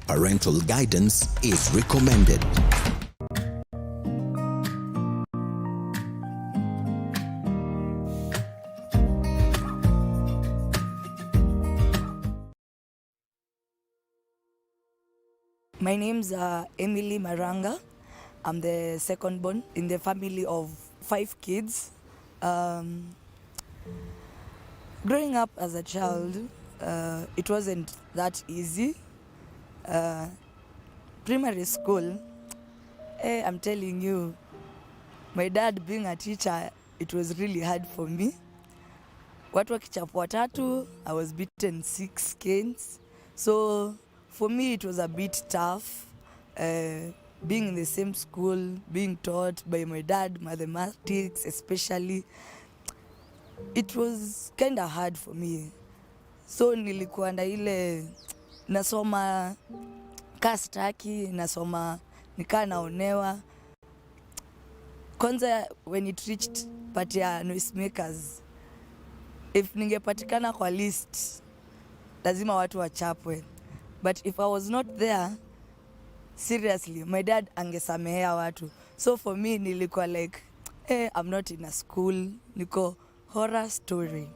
Parental guidance is recommended. My name's Emily Maranga. I'm the second born in the family of 5 kids. Growing up as a child, it wasn't that easy. Primary school, I'm telling you, my dad being a teacher, it was really hard for me. Watu wakichapwa 3, I was beaten 6 canes. So for me it was a bit tough, being in the same school, being taught by my dad mathematics especially. It was kind of hard for me. So nilikuwa na ile nasoma kastaki, nasoma nikaa naonewa. Kwanza when it reached part ya noisemakers, if ningepatikana kwa list, lazima watu wachapwe. But if I was not there, seriously, my dad angesamehea watu. So for me, nilikuwa like, I'm not in a school, niko horror story.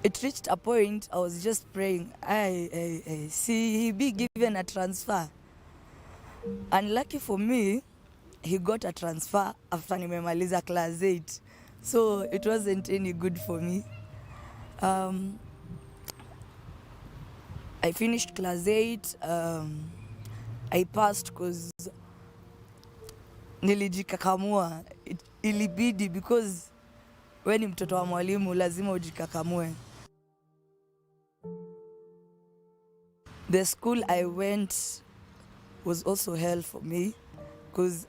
It reached a point, I was just praying, see, he be given a transfer. And lucky for me, he got a transfer after nimemaliza class 8. So it wasn't any good for me. I finished class 8. I passed because nilijikakamua. Ilibidi because when ni mtoto wa mwalimu lazima ujikakamue. The school I went was also hell for me because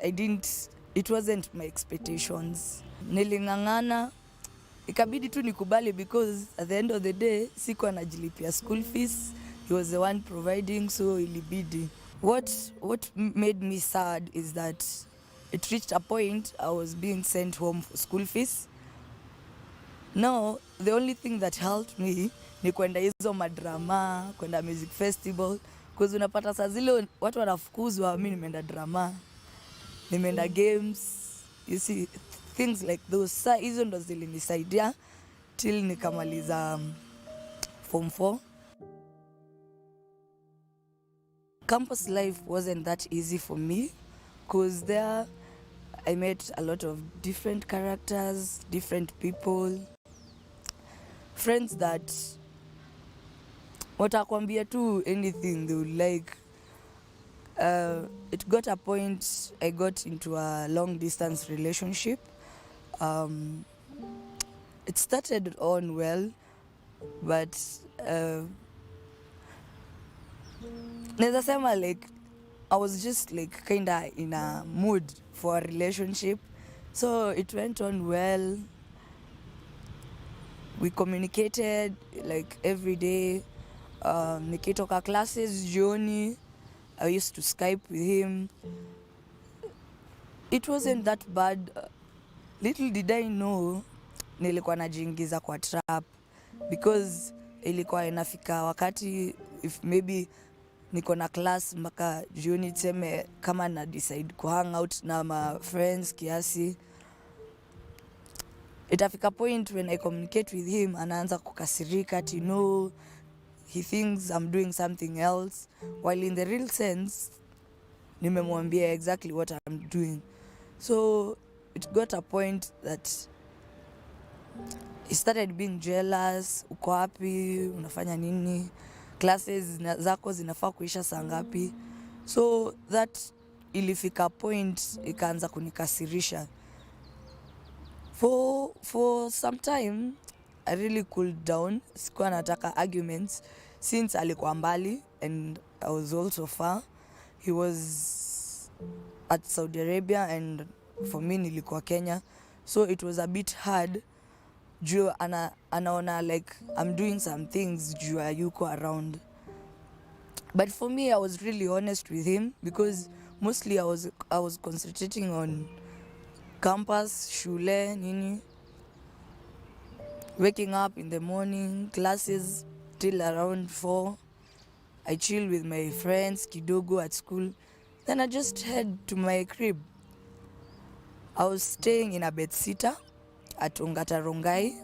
it wasn't my expectations. Nilingangana, ikabidi tu nikubali because at the end of the day, sikuwa najilipia school fees. He was the one providing, so ilibidi. What made me sad is that it reached a point I was being sent home for school fees. Now, the only thing that helped me ni kwenda hizo madrama, kwenda music festival. Because unapata saa zile watu wanafukuzwa, mimi nimeenda drama, nimeenda games, you see, things like those. Saa hizo ndo zilinisaidia till nikamaliza form 4. Campus life wasn't that easy for me because there I met a lot of different characters, different people, friends that watakwambia tu anything they would like. It got a point I got into a long distance relationship. It started on well, but naweza sema like I was just like kinda in a mood for a relationship. So it went on well. We communicated like every day. Nikitoka classes jioni, I used to Skype with him. It wasn't that bad. Little did I know nilikuwa najiingiza kwa trap because ilikuwa inafika wakati if maybe niko na class mpaka jioni tuseme kama na decide ku hang out na my friends kiasi, itafika point when I communicate with him anaanza kukasirika ati no, he thinks I'm doing something else while in the real sense nimemwambia exactly what I'm doing. So it got a point that he started being jealous. Uko wapi? Unafanya nini? Classes zako zinafaa kuisha saa ngapi? So that ilifika point ikaanza kunikasirisha. For some time I really cooled down. Sikuwa nataka arguments since alikuwa mbali and I was also far. He was at Saudi Arabia and for me nilikuwa Kenya. So it was a bit hard. Juu anaona like I'm doing some things juu hayuko around. But for me, I was really honest with him because mostly I was concentrating on campus, shule, nini. Waking up in the morning, classes till around 4. I chill with my friends kidogo at school, then I just head to my crib. I was staying in a bedsitter at Ongata Rongai.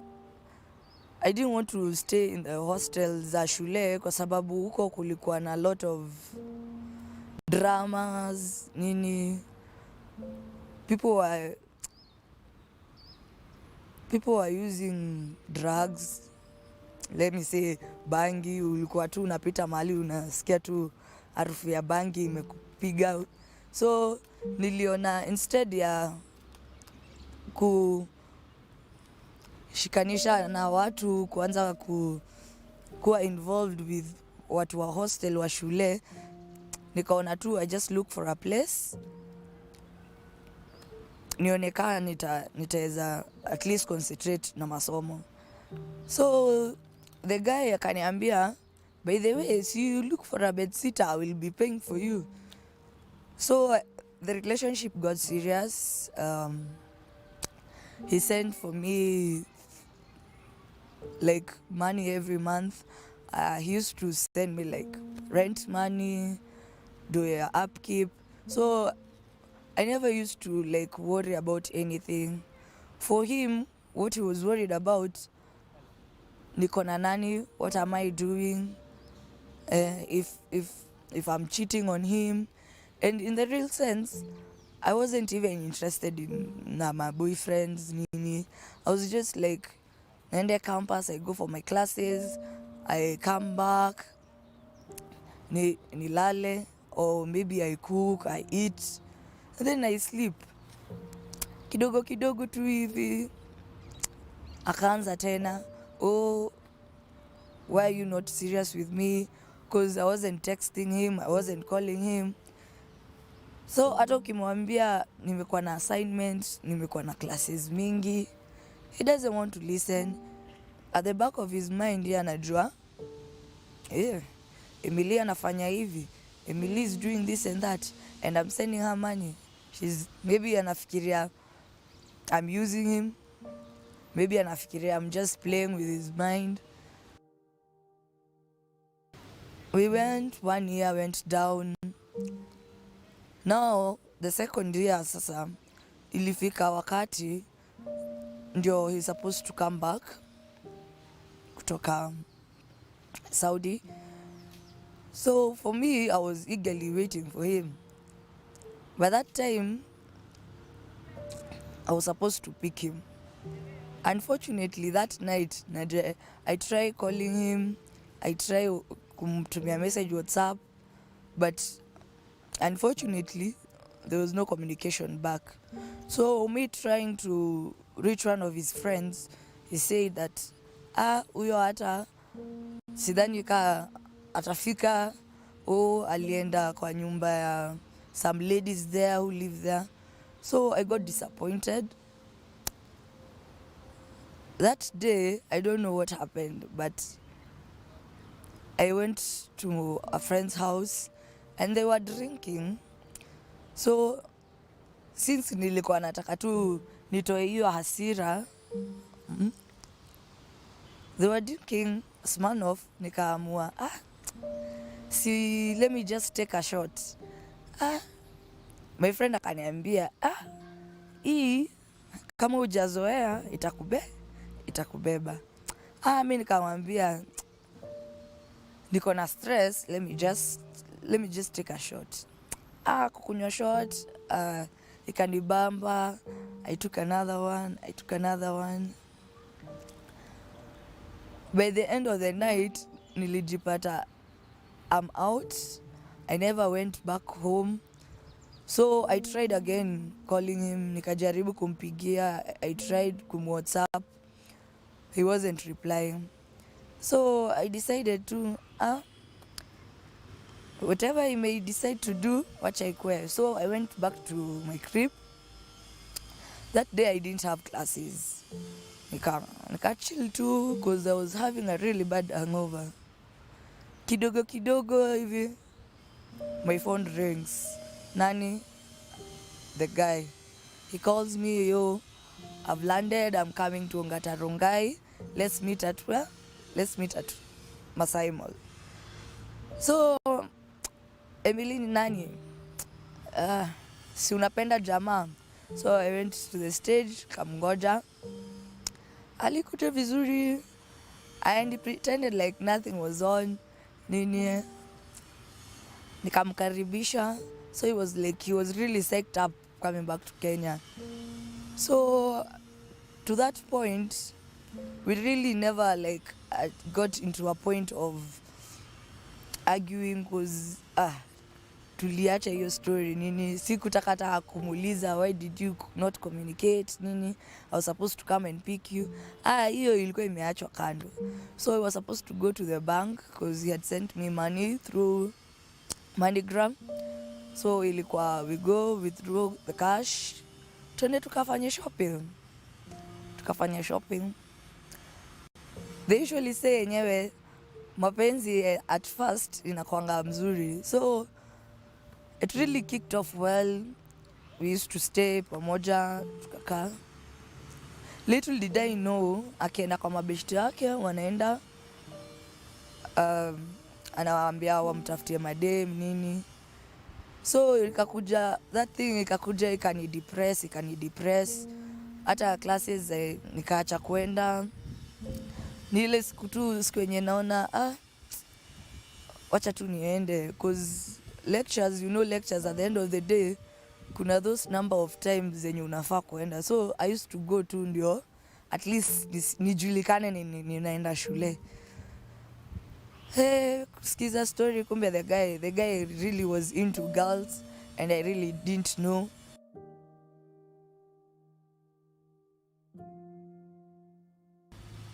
I didn't want to stay in the hostel za shule kwa sababu huko kulikuwa na lot of dramas nini. People were using drugs, let me say bangi. Ulikuwa tu unapita mahali unasikia tu harufu ya bangi imekupiga. So niliona instead ya kushikanisha na watu, kuanza kuwa involved with watu wa hostel wa shule, nikaona tu I just look for a place nionekana nitaweza at least concentrate na masomo. So the guy akaniambia, by the way, so you look for a bedsitter, I will be paying for you. So the relationship got serious. He sent for me like money every month. He used to send me like rent money, do your upkeep. So I never used to like worry about anything. For him, what he was worried about, niko na nani, what am I doing, if I'm cheating on him. And in the real sense, I wasn't even interested in my boyfriends nini. I was just like, naende campus, I go for my classes, I come back, nilale, or maybe I cook, I eat, and then I sleep. Kidogo kidogo tu hivi akaanza tena, oh, why are you not serious with me? Because I wasn't texting him, I wasn't calling him. So hata ukimwambia nimekuwa na assignments, nimekuwa na classes mingi, he doesn't want to listen. At the back of his mind yeye anajua, Emily anafanya hivi, Emily is doing this and that, and I'm sending her money. Maybe anafikiria I'm using him, maybe anafikiria I'm just playing with his mind. We went, 1 year went down. Now the second year sasa ilifika wakati ndio he's supposed to come back kutoka Saudi. So for me, I was eagerly waiting for him. By that time, I was supposed to pick him. Unfortunately, that night, I tried calling him, I tried kumtumia message WhatsApp, but unfortunately, there was no communication back. So me trying to reach one of his friends, he said that, huyo hata sidhani ka atafika, alienda kwa nyumba ya some ladies there who live there. So I got disappointed. That day, I don't know what happened, but I went to a friend's house and they were drinking. So since nilikuwa nataka tu nitoe hiyo hasira, they were drinking Smirnoff, nikaamua, let me just take a shot. My friend akaniambia, hii kama hujazoea itakubeba. Mimi nikamwambia niko na stress, let me just take a shot. Kukunywa shot, ikanibamba. I took another one. By the end of the night, nilijipata I'm out. I never went back home. So I tried again calling him, nikajaribu kumpigia, I tried kumwhatsapp. He wasn't replying. So I decided to, whatever he may decide to do, wacha ikue. So I went back to my crib. That day I didn't have classes. Nika chill too because I was having a really bad hangover. Kidogo hivi, my phone rings. Nani? The guy. He calls me, yo, I've landed, I'm coming to Ongata Rongai. Let's meet at where? Let's meet at Masai Mall. So Emily ni nani? Si unapenda jamaa. So I went to the stage, kamgoja. Alikuja vizuri and he pretended like nothing was on. Nini? Nikamkaribisha. So he was really psyched up coming back to Kenya. So to that point, we really never got into a point of arguing because tuliacha hiyo story nini, sikutaka hata kumuuliza why did you not communicate nini, I was supposed to come and pick you. Hiyo ilikuwa imeachwa kando. So I was supposed to go to the bank because he had sent me money through MoneyGram. So ilikuwa we go withdraw the cash, tuende tukafanya shopping. They usually say yenyewe mapenzi at first inakuanga mzuri. So it really kicked off well. We used to stay pamoja, tukakaa. Little did I know, akienda kwa mabeshte yake, wanaenda anawaambia wamtafutie madem nini. So ikakuja, that thing ikakuja ikanidepress. Hata classes nikaacha kwenda. Ni ile siku yenye naona wacha tu niende because lectures at the end of the day kuna those number of times zenye unafaa kuenda. So I used to go tu ndio at least nijulikane ninaenda shule. Kusikiza story kumbe the guy really was into girls and I really didn't know.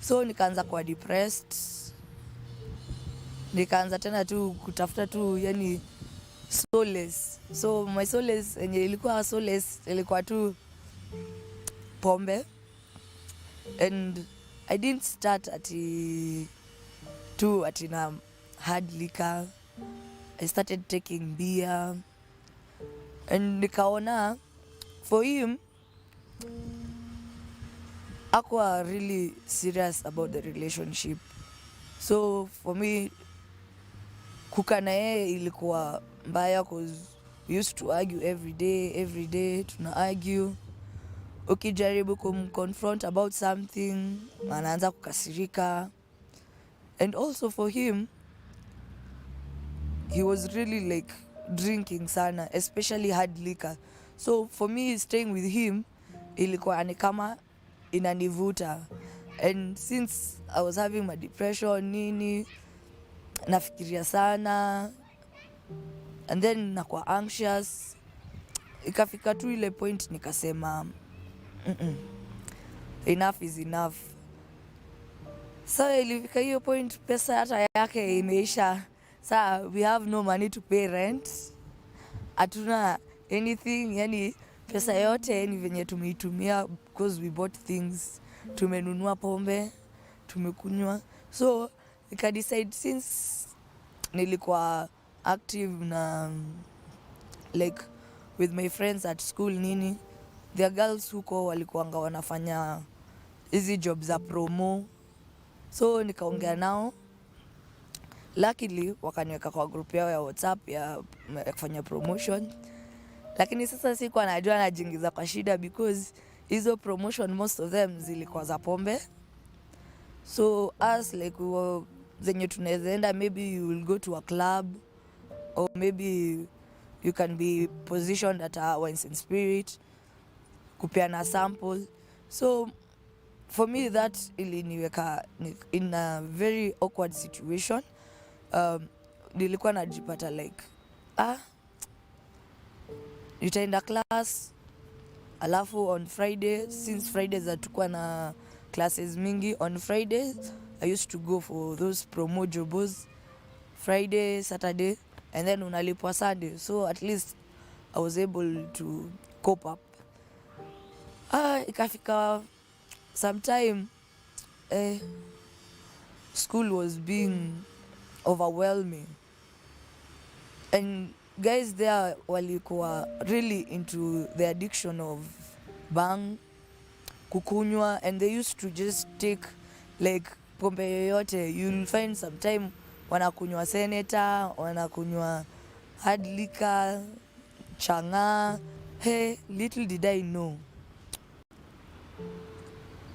So nikaanza kuwa depressed. Nikaanza tena tu kutafuta tu yani solace. So my solace yenye ilikuwa solace ilikuwa tu pombe. And I didn't start at na hard liquor. I started taking beer. And nikaona for him hakuwa really serious about the relationship. So for me kukaa na yeye ilikuwa mbaya because we used to argue every day tuna argue. Ukijaribu kumconfront about something anaanza kukasirika. And also for him, he was really drinking sana, especially hard liquor. So for me staying with him ilikuwa ni kama inanivuta. And since I was having my depression nini, nafikiria sana and then nakuwa anxious, ikafika tu ile point nikasema enough is enough. So ilifika hiyo point pesa hata yake imeisha. So we have no money to pay rent, hatuna anything, yani pesa yote ni venye tumeitumia because we bought things, tumenunua pombe, tumekunywa. So nika decide since nilikuwa active na with my friends at school nini, the girls huko walikuanga wanafanya hizi job za promo. So nikaongea nao, luckily wakaniweka kwa group yao ya WhatsApp ya kufanya promotion. Lakini sasa sikuwa najua najiingiza kwa shida because hizo promotion most of them zilikuwa za pombe. So us zenye tunaweza enda, maybe you will go to a club or maybe you can be positioned at a Wines and Spirit kupeana sample. So for me that iliniweka in a very awkward situation. Nilikuwa najipata nitaenda class alafu on Friday, since Fridays hatukuwa na classes mingi, on Fridays I used to go for those promo jobs Friday, Saturday, and then unalipwa Sunday. So at least I was able to cope up. Ikafika sometime school was being overwhelming and guys there walikuwa really into the addiction of bang, kukunywa, and they used to just take pombe yoyote. You'll find sometime wanakunywa senator, wanakunywa hard liquor, changa. Hey, little did I know,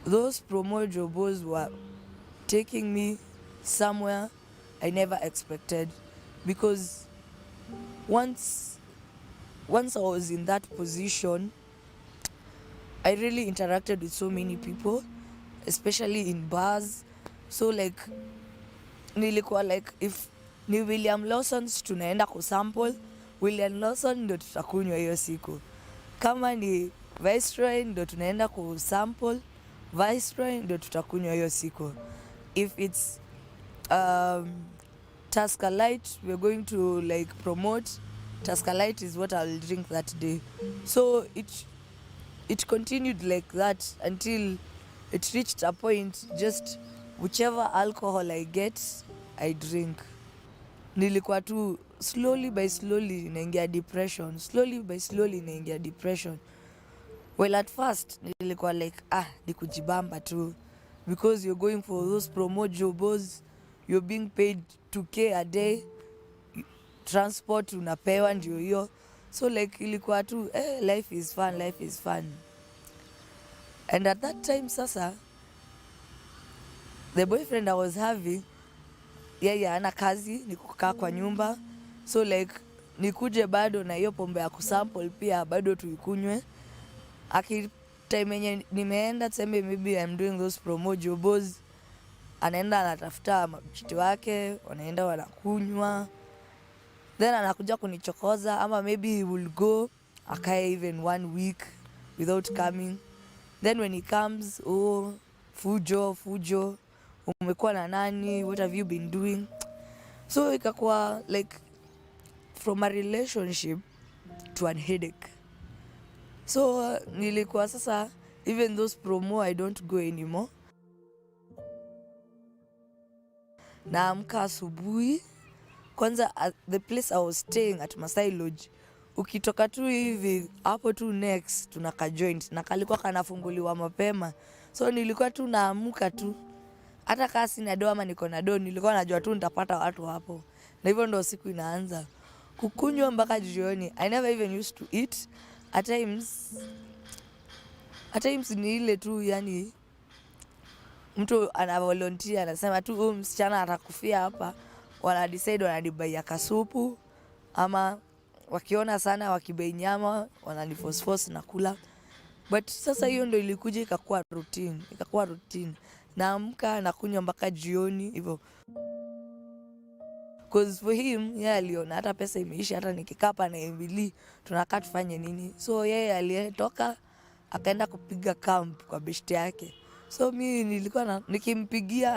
those promo jobos were taking me somewhere I never expected, because once I was in that position, I really interacted with so many people, especially in bars. So like nilikuwa like, if ni William Lawson's tunaenda kusample, William Lawson ndo tutakunywa hiyo siku. Kama ni Viceroy ndo tunaenda kusample, Viceroy ndo tutakunywa hiyo siku. If it's Tusker Light, we're going to like promote, Tusker Light is what I'll drink that day. So it continued like that until it reached a point, just whichever alcohol I get, I drink. Nilikuwa tu slowly by slowly naingia depression. Well, at first nilikuwa like ni kujibamba tu, because you're going for those promo jobos, you're being paid 2K a day, transport unapewa ndio hiyo. So like ilikuwa tu life is fun. And at that time sasa, the boyfriend I was having, yeye ana kazi, ni kukaa kwa nyumba. So like nikuje bado na hiyo pombe ya kusample pia bado tuikunywe. Time yenye nimeenda, tuseme maybe I'm doing those promo jobos, anaenda anatafuta mabishti wake, wanaenda wanakunywa, then anakuja kunichokoza, ama maybe he will go akae even 1 week without coming. Then when he comes, fujo, umekuwa na nani, what have you been doing? So ikakuwa like from a relationship to a headache. So nilikuwa sasa, even those promo I don't go anymore. Naamka asubuhi, kwanza the place I was staying at Masai Lodge, ukitoka tu hivi hapo tu next tunaka joint, na kalikuwa kanafunguliwa mapema. So nilikuwa tu naamka tu, hata kama sina doa ama niko na doa, nilikuwa najua tu nitapata watu hapo, na hivyo ndo siku inaanza kukunywa mpaka jioni. I never even used to eat. At times ni ile tu, yani mtu ana volunteer anasema tu msichana atakufia hapa, wana decide wanadibai kasupu, ama wakiona sana wakibai nyama wananiforce na kula. But sasa hiyo ndo ilikuja ikakuwa routine. Naamka na kunywa mpaka jioni hivyo, cause for him yeye aliona hata pesa imeisha, hata nikikapa na Emily tunakaa tufanye nini. So yeye aliyetoka akaenda kupiga camp kwa beshte yake. So mimi nilikuwa nikimpigia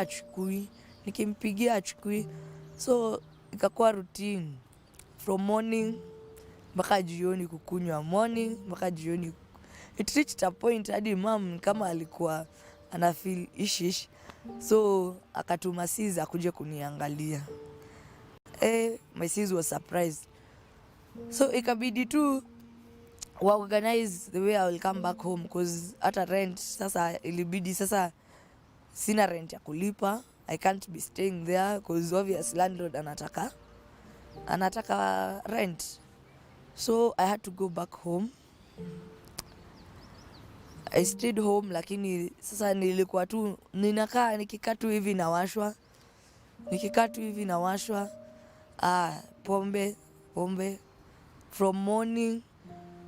achukui. So ikakuwa routine from morning mpaka jioni kukunywa, morning mpaka jioni. It reached a point hadi mom kama alikuwa ana feel ishish, so akatuma sis akuje kuniangalia. My sis was surprised. So ikabidi tu wa organize the way I will come back home, because hata rent sasa ilibidi, sasa sina rent ya kulipa. I can't be staying there because obvious landlord anataka rent. So I had to go back home. I stayed home, lakini sasa nilikuwa tu nikikaa tu hivi nawashwa pombe from morning.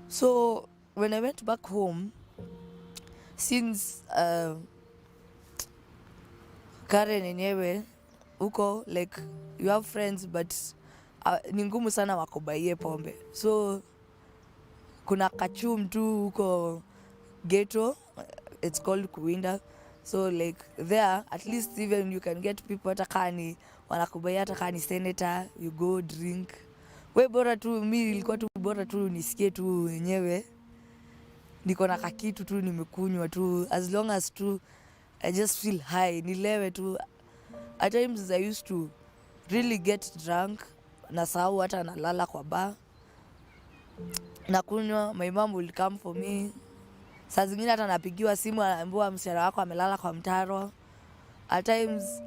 So when I went back home, since Karen enyewe uko like you have friends, but ni ngumu sana wakubaie pombe. So kuna kachum tu huko ghetto, it's called Kuwinda. So like there at least even you can get people, hata kani wanakubaia, hata kani senator, you go drink. We bora tu, mimi ilikuwa tu bora tu nisikie tu wenyewe niko na kakitu tu nimekunywa tu, as long as tu I just feel high, nilewe tu. At times I used to really get drunk, nasahau hata nalala kwa bar, nakunywa. My mom will come for me. Saa zingine hata napigiwa simu anaambiwa msichana wako amelala kwa mtaro. At times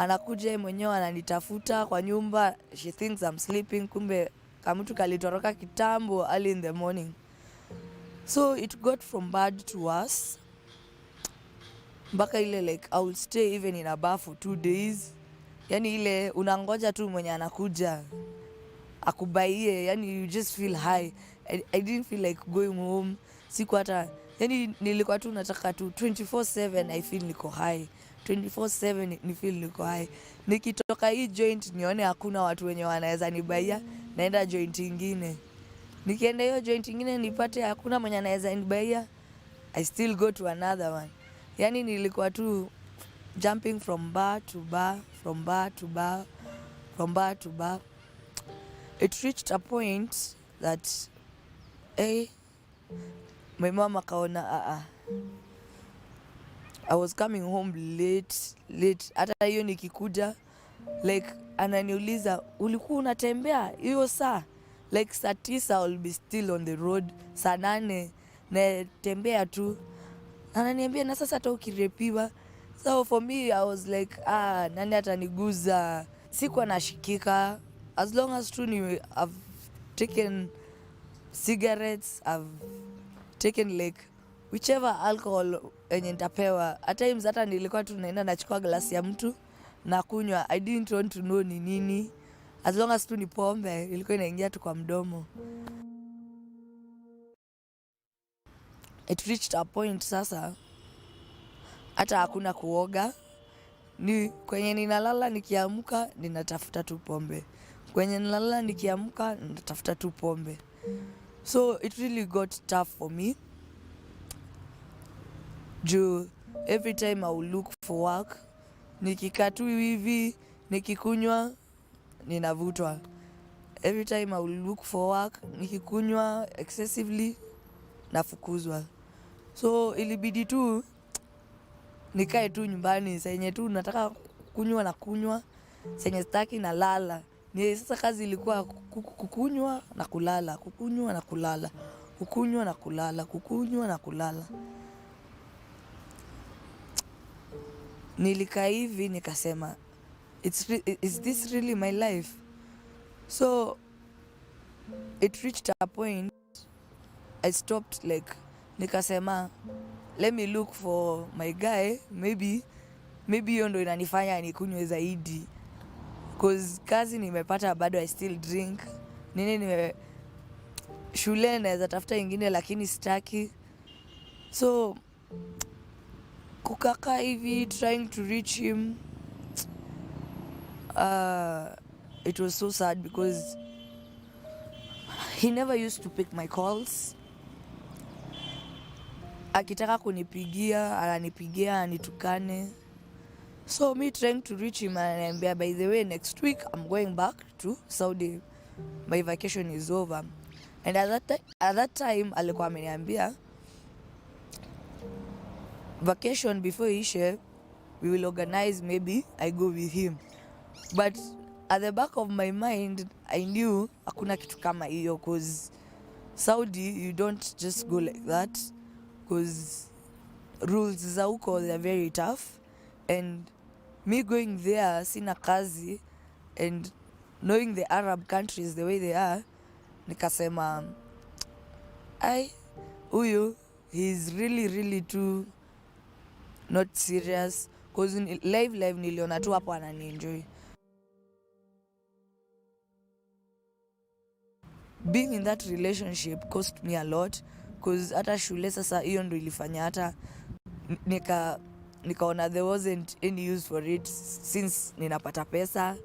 anakuja mwenyewe ananitafuta kwa nyumba, she thinks I'm sleeping, kumbe kamtu kalitoroka kitambo early in the morning. So it got from bad to worse, mpaka ile like I will stay even in a bar for 2 days. Yani ile unangoja tu mwenye anakuja akubaie, yani you just feel high. I didn't feel like going home. Siku hata, yani nilikuwa tu nataka tu 24/7 I feel niko high. 24/7 ni feel niko high. Nikitoka hii joint nione hakuna watu wenye wanaweza nibaia, naenda joint ingine. Nikienda hiyo joint ingine nipate hakuna mwenye anaweza nibaia, I still go to another one. Yani nilikuwa tu jumping from bar to bar, from bar to bar, from bar to bar. It reached a point that my mom akaona I was coming home late. Hata hiyo nikikuja like ananiuliza ulikuwa unatembea hiyo saa, like saa 9 I'll be still on the road, saa 8 natembea tu. Ananiambia na sasa hata ukirepiwa. So for me I was like nani ataniguza? Sikuwa nashikika, as long as tu I've taken cigarettes, I've taken like whichever alcohol enye nitapewa. At times hata nilikuwa tu naenda nachukua glasi ya mtu na kunywa, I didn't want to know ni nini, as long as tu ni pombe ilikuwa inaingia tu kwa mdomo. It reached a point sasa hata hakuna kuoga, ni kwenye ninalala nikiamka ninatafuta tu pombe, kwenye ninalala nikiamka ninatafuta tu pombe. So it really got tough for me. Every time I will look for work, nikikaa tu hivi nikikunywa ninavutwa. Every time I will look for work, nikikunywa excessively nafukuzwa. So ilibidi tu nikae tu nyumbani, senye tu nataka kunywa na kunywa, senye sitaki na lala. Ni sasa kazi ilikuwa kukunywa na kulala, kukunywa na kulala, kukunywa na kulala, kukunywa na kulala. Nilikaa hivi nikasema, is this really my life? So it reached a point I stopped, like nikasema let me look for my guy, maybe hiyo ndo inanifanya nikunywe zaidi, cause kazi nimepata bado I still drink. Shule naweza tafuta ingine lakini sitaki. So kukaka hivi trying to reach him, it was so sad because he never used to pick my calls. Akitaka kunipigia ananipigia anitukane. So me trying to reach him, ananiambia by the way next week I'm going back to Saudi, my vacation is over. And at that time alikuwa ameniambia vacation before ishe we will organize, maybe I go with him. But at the back of my mind I knew hakuna kitu kama hiyo, cause Saudi you don't just go like that, cause rules za huko they are very tough. And me going there sina kazi, and knowing the Arab countries the way they are, nikasema huyu he's really too not serious, cause live niliona tu hapo ananienjoy. Being in that relationship cost me a lot, cause hata shule sasa hiyo ndo ilifanya hata nikaona there wasn't any use for it, since ninapata pesa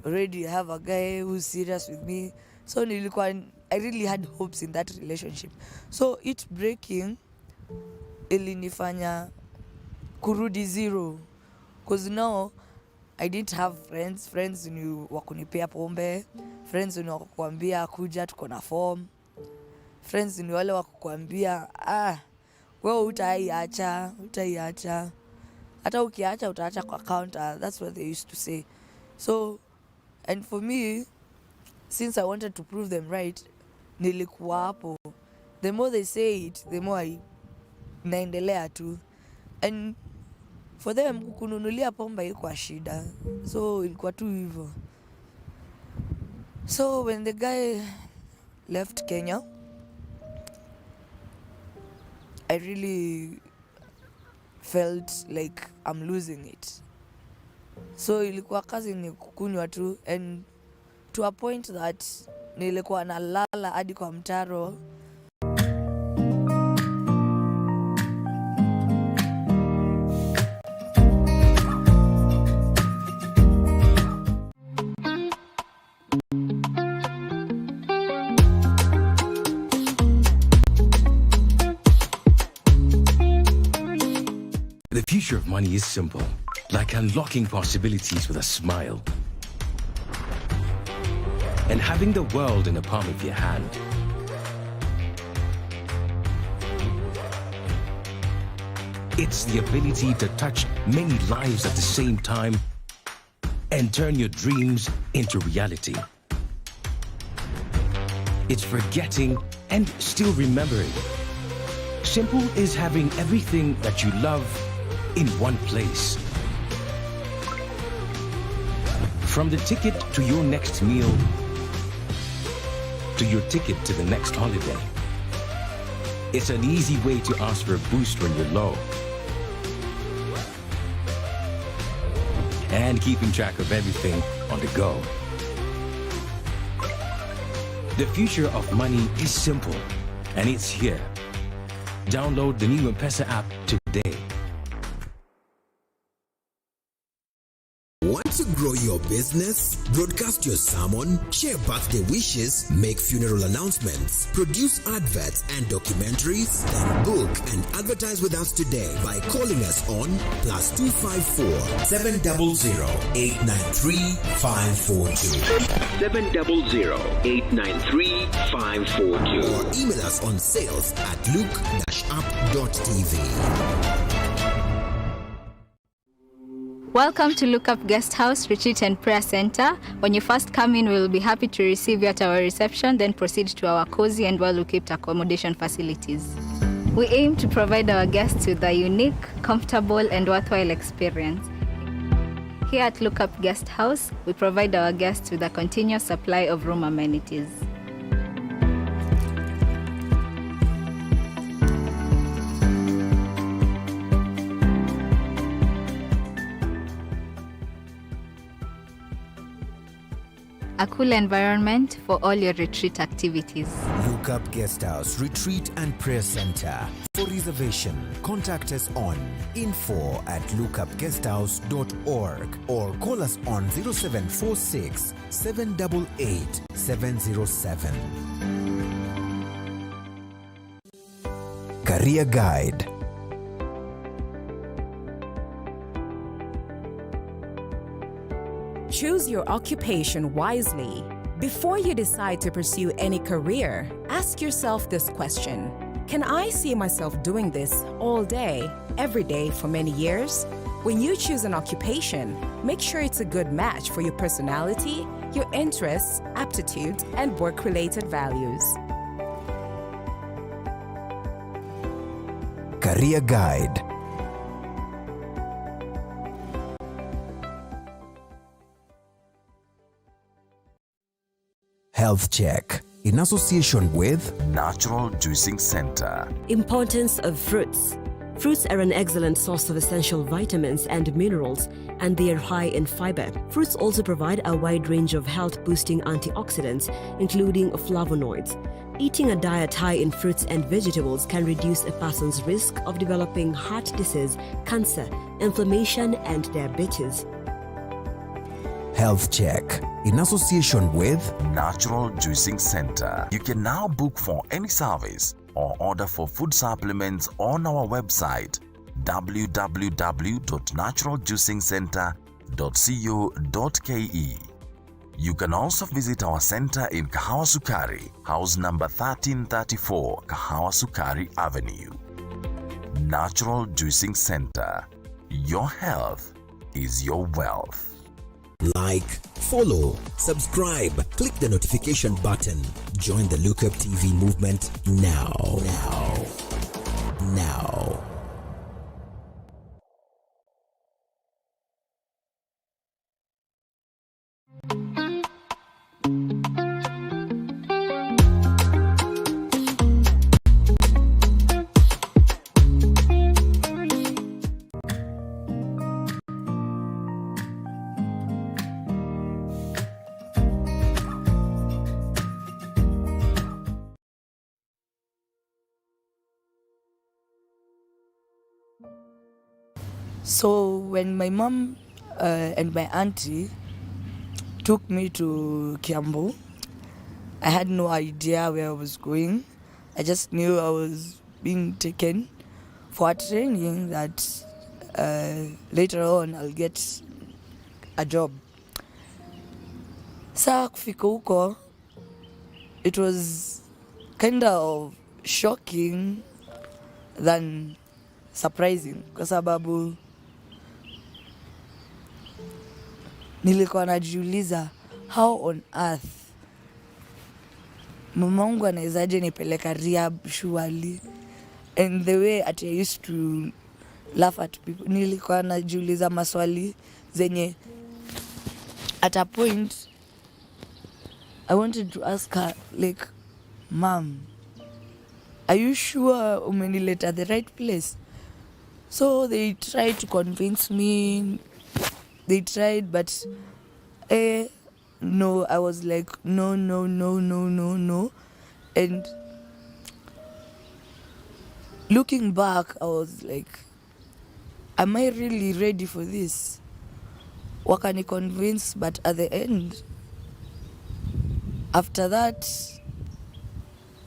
already, I have a guy who's serious with me. So I really had hopes in that relationship. So it breaking ilinifanya kurudi zero, cause now I didn't have friends ni wakunipea pombe, friends ni wakukwambia kuja tuko na form, friends ni wale wakukwambia wewe utaiacha, hata ukiacha utaacha kwa counter. That's what they used to say. So and for me, since I wanted to prove them right, nilikuwa hapo. The more they say it, the more I naendelea tu. And for them kununulia pombe ilikuwa shida, so ilikuwa tu hivyo. So when the guy left Kenya, I really felt like I'm losing it. So ilikuwa kazi ni kukunywa tu, and to a point that nilikuwa nalala hadi kwa mtaro. The future of money is simple, like unlocking possibilities with a smile and having the world in the palm of your hand. It's the ability to touch many lives at the same time and turn your dreams into reality. It's forgetting and still remembering. Simple is having everything that you love in one place. From the ticket to your next meal, to your ticket to the next holiday. It's an easy way to ask for a boost when you're low. And keeping track of everything on the go. The future of money is simple, and it's here. Download the new M-Pesa app today. Want to grow your business? Broadcast your sermon, share birthday wishes, make funeral announcements, produce adverts and documentaries? Then book and advertise with us today by calling us on +254 700 893 542. 700 893 542. Or email us on sales@luke-up.tv. Welcome to Look Up Guest House, Retreat and Prayer Center. When you first come in, we will be happy to receive you at our reception, then proceed to our cozy and well-equipped accommodation facilities. We aim to provide our guests with a unique, comfortable, and worthwhile experience. Here at Look Up Guest House, we provide our guests with a continuous supply of room amenities. A cool environment for all your retreat activities. Look Up Guest House, Retreat and Prayer Center. For reservation, contact us on info@lookupguesthouse.org or call us on 0746 788 707. Career Guide. Choose your occupation wisely. Before you decide to pursue any career, ask yourself this question. Can I see myself doing this all day, every day for many years? When you choose an occupation, make sure it's a good match for your personality, your interests, aptitudes, and work-related values. Career Guide. Health Check in association with Natural Juicing Center. Importance of fruits. Fruits are an excellent source of essential vitamins and minerals, and they are high in fiber. Fruits also provide a wide range of health-boosting antioxidants, including flavonoids. Eating a diet high in fruits and vegetables can reduce a person's risk of developing heart disease, cancer, inflammation, and diabetes. Health Check in association with Natural Juicing Center. You can now book for any service or order for food supplements on our website www.naturaljuicingcenter.co.ke. You can also visit our center in Kahawa Sukari, house number 1334, Kahawa Sukari Avenue. Natural Juicing Center. Your health is your wealth. Like, follow, subscribe, click the notification button. Join the Look Up TV movement now. So when my mom and my auntie took me to Kiambu, I had no idea where I was going. I just knew I was being taken for a training that later on I'll get a job. Saa kufika huko, it was kind of shocking than surprising kwa sababu nilikuwa najiuliza how on earth mamangu anawezaje nipeleka rehab surely, and the way at I used to laugh at people, nilikuwa najiuliza maswali zenye at a point I wanted to ask her like, Mom, are you sure umenileta at the right place? So they tried to convince me. They tried, but no, I was like, no. And looking back, I was like, am I really ready for this? Wakani convince, but at the end, after that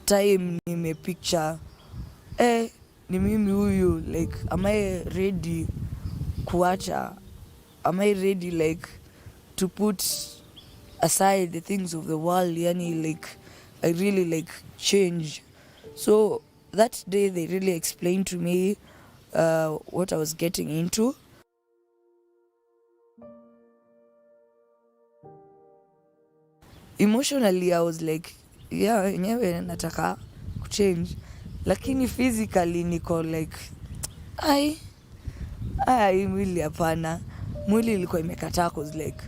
time, nime picture, ni mimi huyu, like, am I ready kuacha? Am I ready, like, to put aside the things of the world? Yani, like, I really, like, change. So that day, they really explained to me what I was getting into. Emotionally, I was like, yeah, nyewe nataka kuchange. Lakini physically, niko like, mwili hapana. Mwili ilikuwa imekataa, cause like,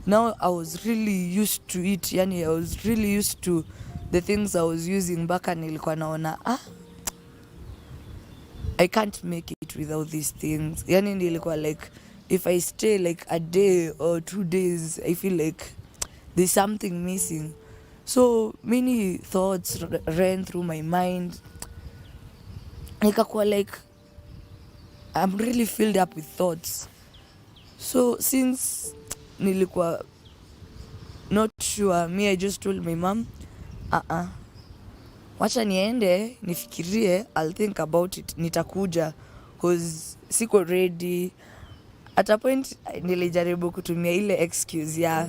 now I was really used to it. Yani, I was really used to the things I was using back, and nilikuwa naona, I can't make it without these things. Yani, nilikuwa like, if I stay like a day or 2 days, I feel like there's something missing. So many thoughts ran through my mind. Nikakuwa like, I'm really filled up with thoughts. So since nilikuwa not sure, I just told my mom, wacha niende, nifikirie, I'll think about it, nitakuja, cause siko ready. At a point, nilijaribu kutumia ile excuse ya,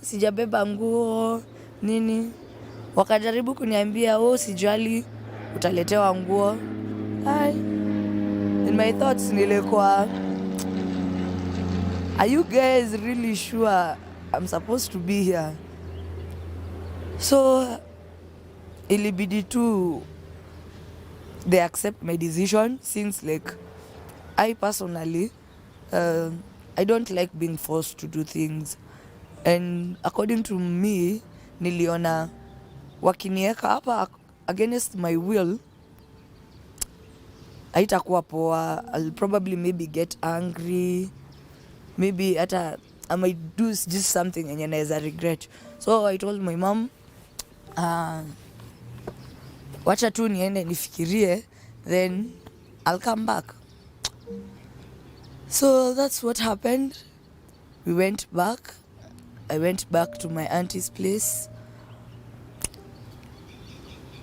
sijabeba nguo, nini. Wakajaribu kuniambia, sijali, utaletewa nguo. In my thoughts, nilikuwa, are you guys really sure I'm supposed to be here? So, ilibidi tu they accept my decision, since like I personally I don't like being forced to do things, and according to me, niliona wakinieka hapa against my will, haitakuwa poa. I'll probably maybe get angry, maybe hata I might do just something and I regret. So I told my mom, wacha tu niende nifikirie, then I'll come back. So that's what happened. We went back. I went back to my auntie's place.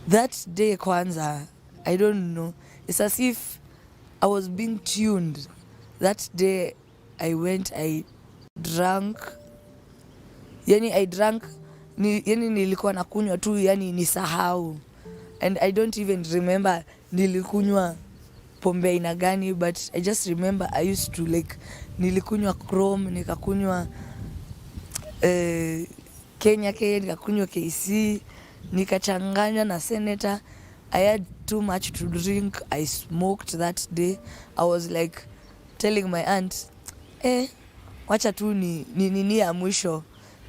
That day kwanza, I don't know, it's as if I was being tuned. That day I went, I drank. I drank, nilikuwa nakunywa tu, nisahau. And I don't even remember nilikunywa pombe aina gani, but I just remember I used to like, nilikunywa Chrome, nikakunywa Kenya, nikakunywa KC, nikachanganya na Senator. I had too much to drink. I smoked that day. I was like telling my aunt, wacha tu ni ya mwisho.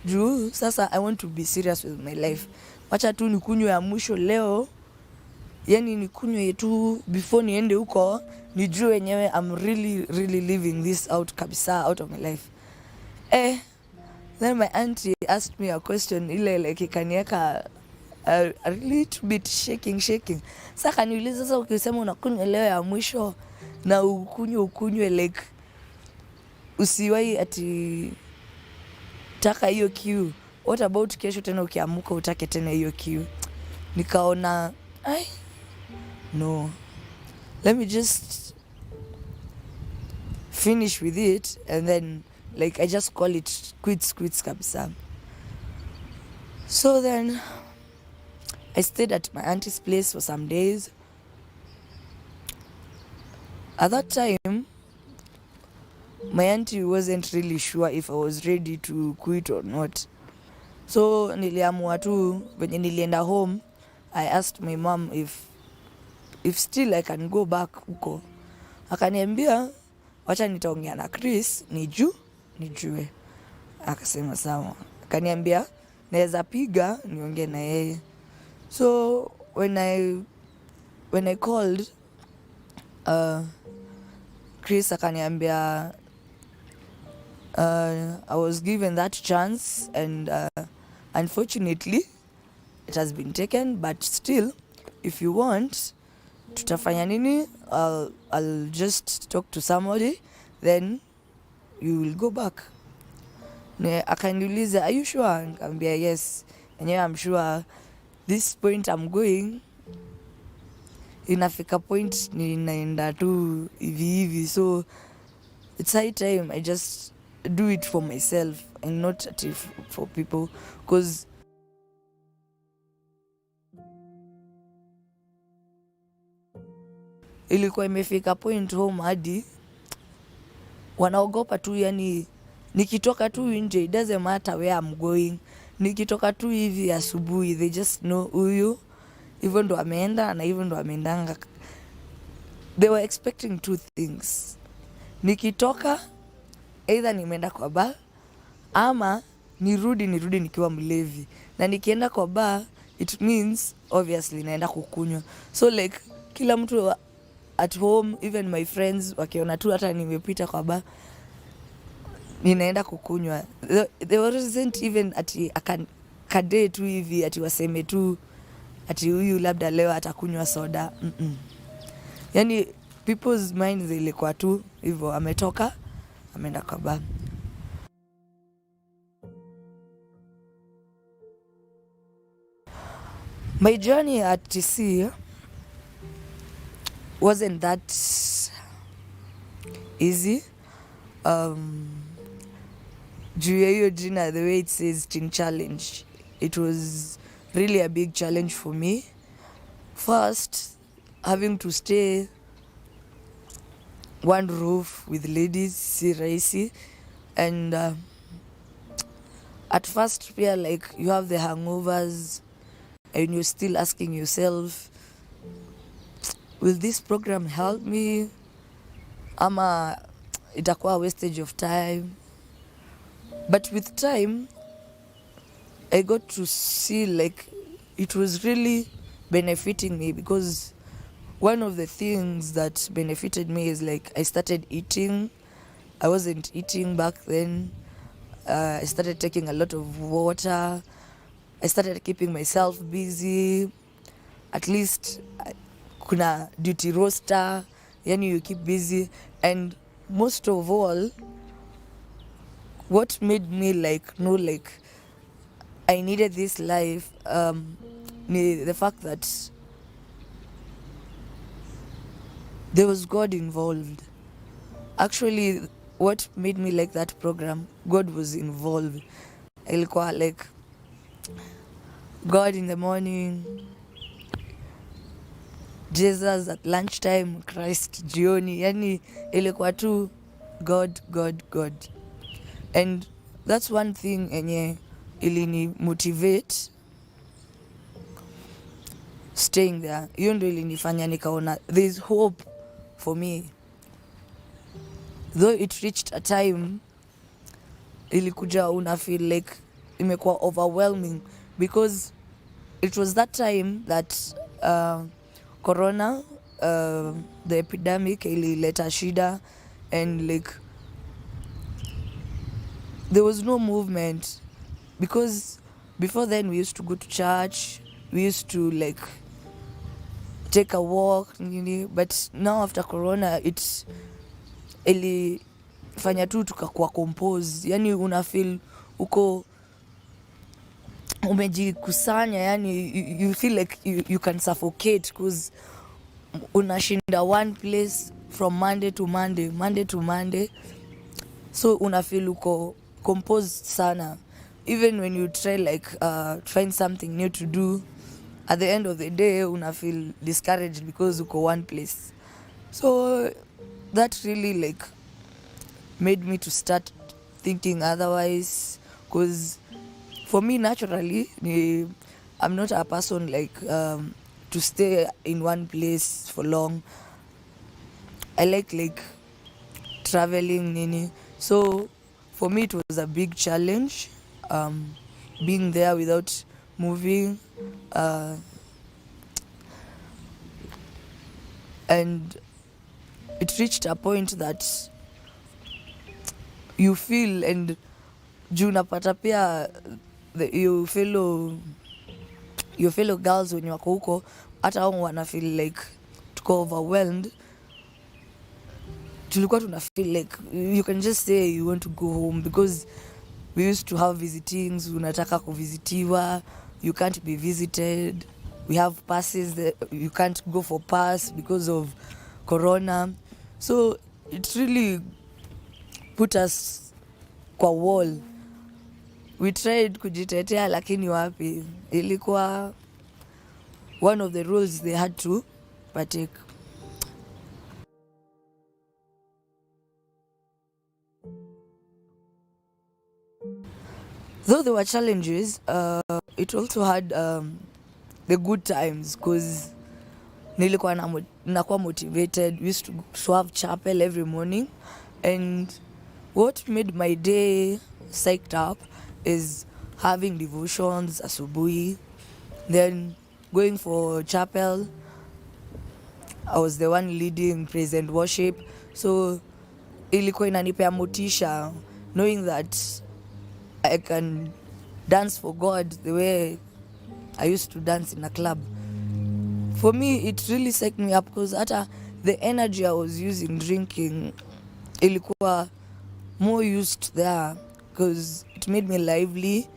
Juu sasa I want to be serious with my life. Wacha tu nikunywe ya mwisho leo. Nikunywe tu before niende huko, nijue wenyewe I'm really living this out kabisa, out of my life. Then my auntie asked me a question, ile like ikanieka a little bit shaking. Sasa kaniuliza, sasa ukisema unakunywa leo ya mwisho, na ukunywe like usiwai ati taka hiyo kiu. What about kesho tena ukiamuka utake tena hiyo kiu? Nikaona no, let me just finish with it, and then like I just call it quits kabisa. So then I stayed at my auntie's place for some days. At that time, my auntie wasn't really sure if I was ready to quit or not. So niliamua tu, venye nilienda home, I asked my mom if still I can go back huko. Akaniambia wacha nitaongea na Chris nijue. Akasema sawa. Akaniambia naweza piga niongee na yeye. So when I called Chris akaniambia I was given that chance, and unfortunately it has been taken, but still if you want tutafanya nini, I'll just talk to somebody, then you will go back. Akaniuliza, are you sure? Nikamwambia yes, and yeah, I'm sure. This point I'm going, inafika point ninaenda tu hivi, so it's high time I just do it for myself and not for people, because ilikuwa imefika point home hadi wanaogopa tu, yani nikitoka tu nje, it doesn't matter where I'm going, nikitoka tu hivi asubuhi, they just know huyu hivyo ndo ameenda na hivyo ndo ameendanga. They were expecting two things: nikitoka either nimeenda kwa bar ama nirudi nikiwa mlevi, na nikienda kwa bar it means obviously naenda kukunywa. So like kila mtu at home, even my friends wakiona tu hata nimepita kwa bar ninaenda kukunywa, there wasn't even ati akade tu hivi ati waseme tu ati huyu labda leo atakunywa soda. Yani people's minds ilikuwa tu hivyo, ametoka ameenda kwa bar. My journey at TC wasn't that easy. Juu ya hiyo jina, the way it says Teen Challenge, it was really a big challenge for me. First, having to stay one roof with ladies, si rahisi, and at first feel like you have the hangovers and you're still asking yourself, will this program help me? Ama itakuwa wastage of time? But with time, I got to see like it was really benefiting me, because one of the things that benefited me is like I started eating. I wasn't eating back then. I started taking a lot of water. I started keeping myself busy. At least kuna duty roster, yani you keep busy. And most of all, what made me like know like I needed this life, the fact that there was God involved. Actually, what made me like that program, God was involved. Ilikuwa like God in the morning, Jesus at lunchtime, Christ jioni. Yani ilikuwa tu God. And that's one thing enye ilini motivate staying there. Hiyo ndio ilinifanya nikaona there's hope for me. Though it reached a time ilikuja una feel like imekuwa overwhelming, because it was that time that corona, the epidemic ilileta shida, and like there was no movement, because before then we used to go to church, we used to like take a walk nini, but now after corona it's ilifanya tu tukakuwa compose, yani una feel uko umejikusanya, yani you feel like you can suffocate because unashinda one place from Monday to Monday, so una feel uko composed sana. Even when you try like find something new to do, at the end of the day una feel discouraged because uko one place. So that really like made me to start thinking otherwise, because for me naturally I'm not a person like to stay in one place for long. I like traveling nini. So for me it was a big challenge being there without moving, and it reached a point that you feel, and juu napata pia your fellow girls wenye wako huko hata wao wana feel like tuko overwhelmed. Tulikuwa tuna feel like you can just say you want to go home, because we used to have visitings, unataka kuvisitiwa, you can't be visited. We have passes that you can't go for pass because of corona. So it really put us kwa wall. We tried kujitetea lakini wapi, ilikuwa one of the rules they had to partake. Though there were challenges, it also had the good times, because nilikuwa nakuwa motivated. We used to have chapel every morning, and what made my day psyched up is having devotions asubuhi, then going for chapel. I was the one leading praise and worship, so ilikuwa inanipea motisha knowing that I can dance for God the way I used to dance in a club. For me, it really psyched me up, because hata the energy I was using drinking ilikuwa more used there, because it made me lively.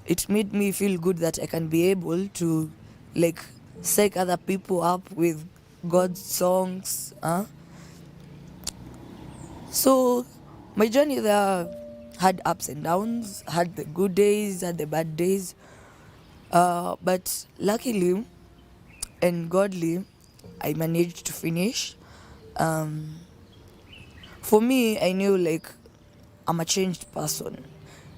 It made me feel good that I can be able to like psych other people up with God's songs. So my journey there had ups and downs, had the good days, had the bad days, but luckily and godly I managed to finish. For me, I knew like I'm a changed person,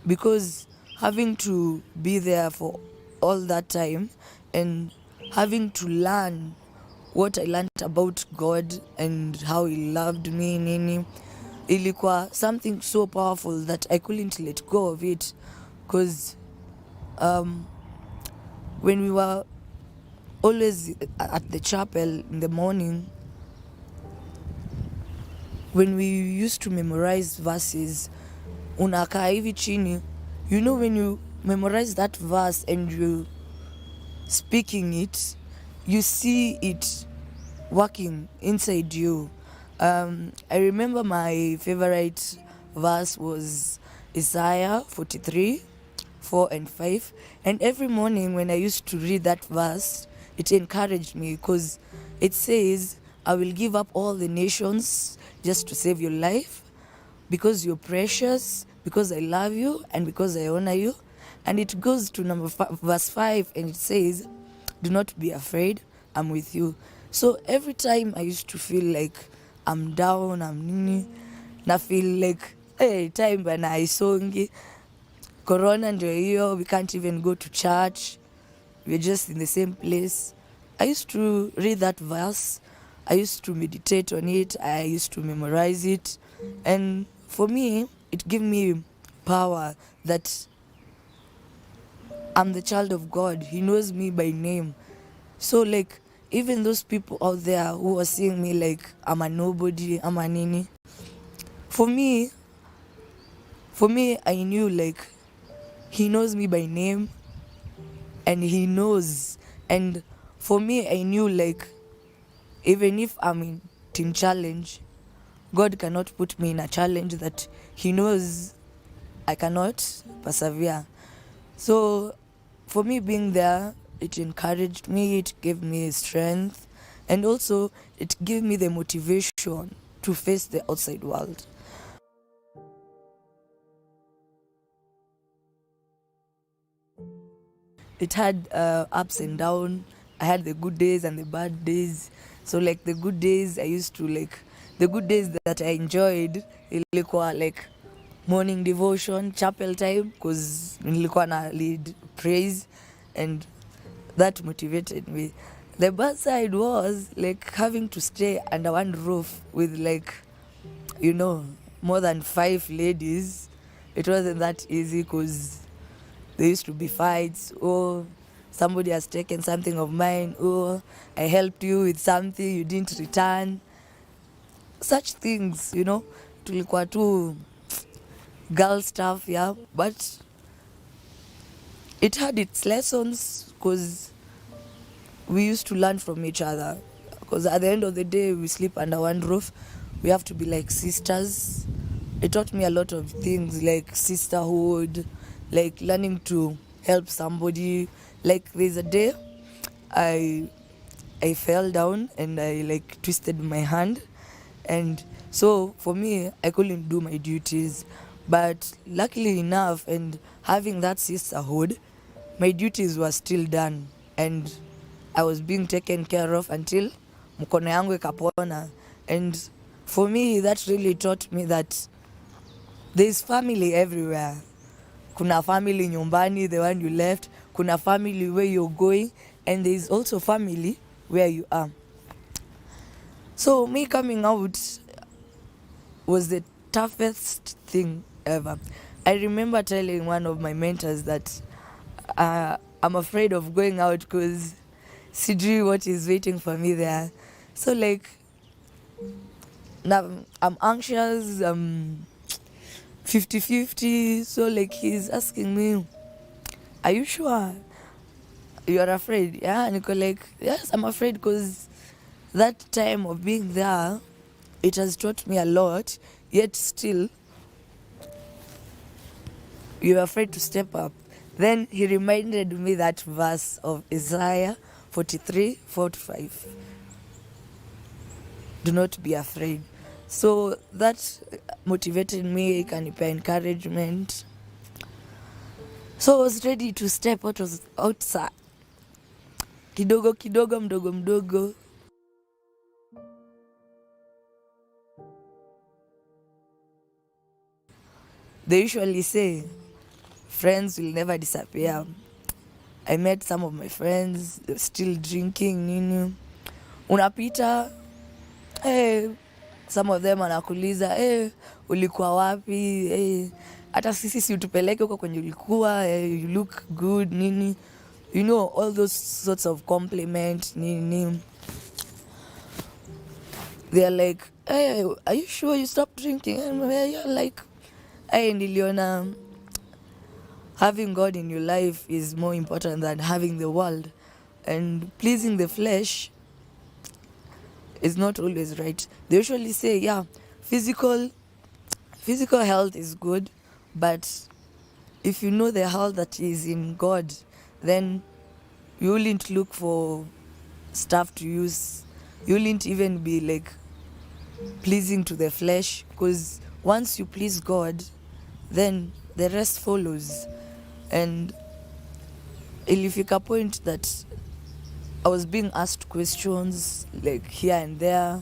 because having to be there for all that time and having to learn what I learned about God and how he loved me nini, ilikuwa something so powerful that I couldn't let go of it, because when we were always at the chapel in the morning, when we used to memorize verses, unakaa hivi chini, you know, when you memorize that verse and you speaking it, you see it working inside you. I remember my favorite verse was Isaiah 43:4-5, and every morning when I used to read that verse, it encouraged me, because it says, I will give up all the nations just to save your life, because you're precious, because I love you, and because I honor you. And it goes to verse 5, and it says, do not be afraid, I'm with you. So every time I used to feel like I'm down, I'm nini, na feel like, hey, time bana haisongi, corona ndio hiyo, we can't even go to church, we're just in the same place. I used to read that verse, I used to meditate on it, I used to memorize it, and for me, it gave me power that I'm the child of God. He knows me by name. So like, even those people out there who are seeing me like I'm a nobody, I'm a nini, for me, I knew like he knows me by name, and he knows. And for me, I knew like even if I'm in challenge, God cannot put me in a challenge that he knows I cannot persevere. So for me being there, it encouraged me, it gave me strength, and also it gave me the motivation to face the outside world. It had ups and downs. I had the good days and the bad days. So like the good days, the good days that I enjoyed, ilikuwa like morning devotion, chapel time, because nilikuwa na lead praise, and that motivated me. The bad side was like having to stay under one roof with more than 5 ladies. It wasn't that easy because there used to be fights. Oh, somebody has taken something of mine. Oh, I helped you with something, you didn't return. Such things, tulikuwa tu girl stuff, yeah. But it had its lessons because we used to learn from each other. Because at the end of the day, we sleep under one roof. We have to be like sisters. It taught me a lot of things like sisterhood, like learning to help somebody. Like there's a day I fell down and I like twisted my hand, and so for me I couldn't do my duties, but luckily enough, and having that sisterhood, my duties were still done and I was being taken care of until mkono yangu ikapona. And for me that really taught me that there's family everywhere. Kuna family nyumbani, the one you left. Kuna family where you're going, and there is also family where you are. So me coming out was the toughest thing ever. I remember telling one of my mentors that I'm afraid of going out because sijui what is waiting for me there. So like now I'm anxious, 50-50. So like he's asking me, are you sure you're afraid? Yeah, and I like, yes, I'm afraid because that time of being there, it has taught me a lot, yet still you're afraid to step up. Then he reminded me that verse of Isaiah 43:4-5. Do not be afraid. So that motivated me, kanipa encouragement. So I was ready to step outside. Kidogo kidogo, mdogo mdogo. They usually say friends will never disappear. I met some of my friends, they're still drinking, nini. Unapita, some of them wanakuuliza, ulikuwa wapi? Hata sisi si utupeleke huko kwenye ulikuwa, you look good, nini. All those sorts of compliment, nini. They're like, are you sure you stopped drinking? And you're like, niliona having God in your life is more important than having the world. And pleasing the flesh is not always right. They usually say, physical health is good, but if you know the health that is in God, then you wouldn't look for stuff to use. You wouldn't even be like pleasing to the flesh, because once you please God, then the rest follows. And ilifika point that I was being asked questions like here and there.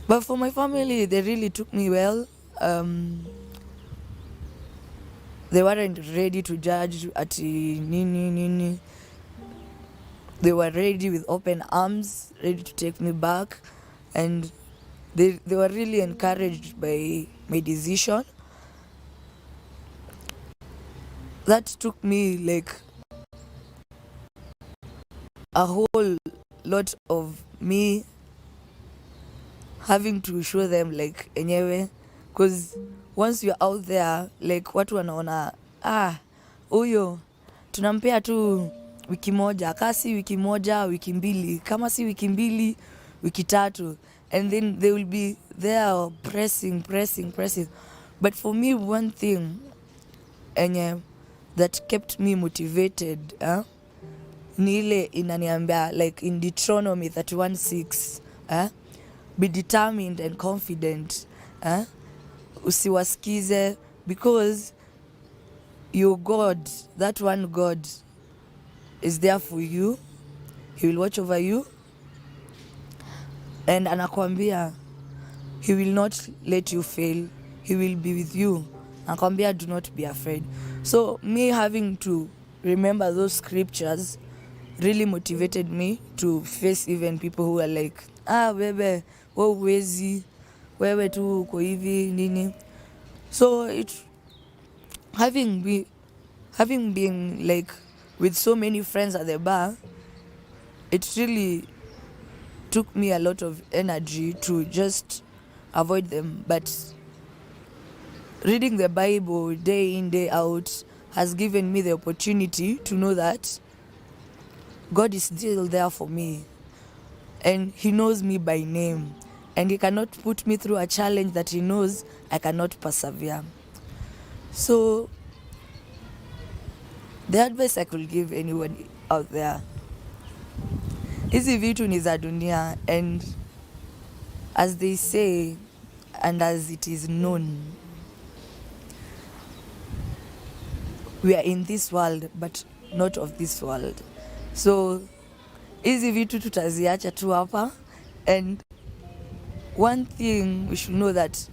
But for my family, they really took me well. They weren't ready to judge at nini. They were ready with open arms, ready to take me back. And they were really encouraged by my decision. That took me like a whole lot of me having to show them like enyewe, because once you're out there, like watu wanaona huyo tunampea tu wiki moja, kasi wiki moja, wiki mbili, kama si wiki mbili, wiki tatu, and then they will be there pressing. But for me, one thing that kept me motivated ni ile inaniambia, like in Deuteronomy 31:6, be determined and confident, usiwasikize, because your God, that one God, is there for you. He will watch over you, and anakwambia he will not let you fail. He will be with you. Anakwambia do not be afraid. So me having to remember those scriptures really motivated me to face even people who are like, wewe huwezi, wewe tu uko hivi nini. So having been like with so many friends at the bar, it really took me a lot of energy to just avoid them. But reading the Bible day in, day out has given me the opportunity to know that God is still there for me, and He knows me by name, and He cannot put me through a challenge that He knows I cannot persevere. So the advice I could give anyone out there, hizi vitu ni za dunia, and as they say and as it is known, we are in this world but not of this world. So hizi vitu tutaziacha tu hapa, and one thing we should know, that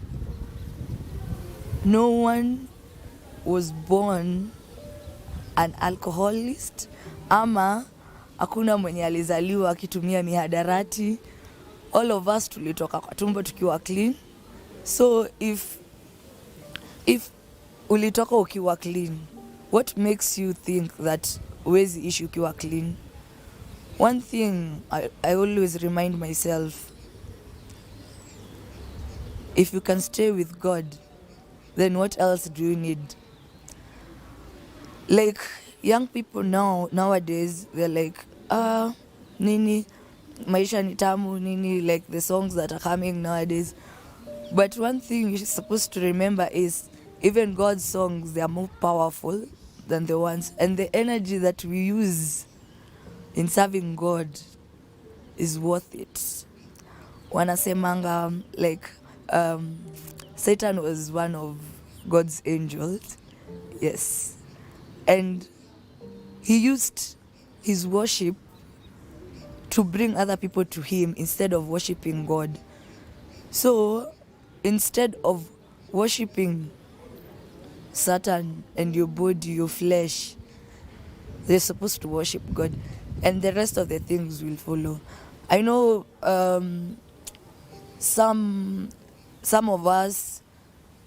no one was born an alcoholist, ama hakuna mwenye alizaliwa akitumia mihadarati. All of us tulitoka kwa tumbo tukiwa clean. So if ulitoka ukiwa clean, what makes you think that huwezi ishi ukiwa clean? One thing I always remind myself, if you can stay with God, then what else do you need? Like young people nowadays, they're like, nini, maisha ni tamu, nini, like the songs that are coming nowadays. But one thing you're supposed to remember is, even God's songs, they are more powerful than the ones, and the energy that we use in serving God is worth it. Wanasemanga, like, Satan was one of God's angels, yes, and he used his worship to bring other people to him instead of worshiping God. So instead of worshiping Satan and your body, your flesh, they're supposed to worship God, and the rest of the things will follow. I know some of us,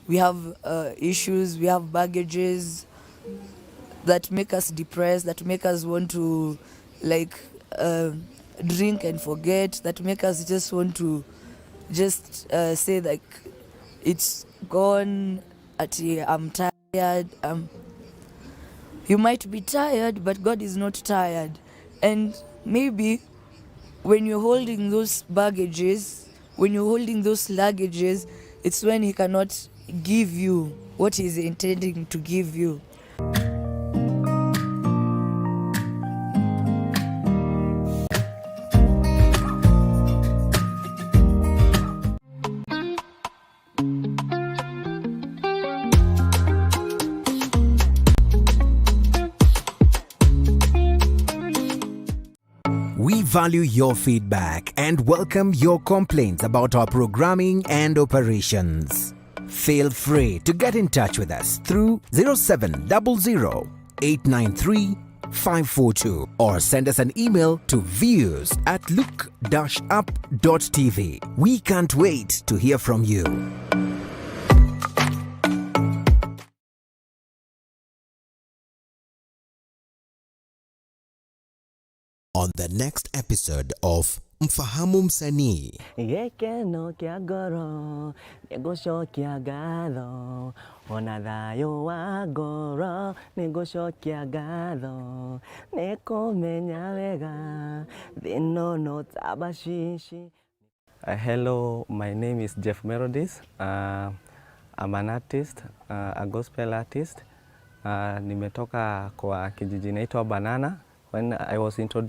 we have issues, we have baggages that make us depressed, that make us want to like drink and forget, that make us just want to just say like it's gone, I'm tired. You might be tired, but God is not tired. And maybe when you're holding those baggages, when you're holding those luggages, it's when He cannot give you what He's intending to give you. We value your feedback and welcome your complaints about our programming and operations. Feel free to get in touch with us through 0700 893 542 or send us an email to views@look-up.tv. We can't wait to hear from you. on the next episode of Mfahamu Msanii. Gekeno kia goro, negosho kia gado, onadayo wa goro, negosho kia gado, neko menya vega, dino no tabashishi. Hello, my name is Jeff Melodies. I'm an artist, a gospel artist. Nimetoka kwa kijiji inaitwa Banana. When I was introduced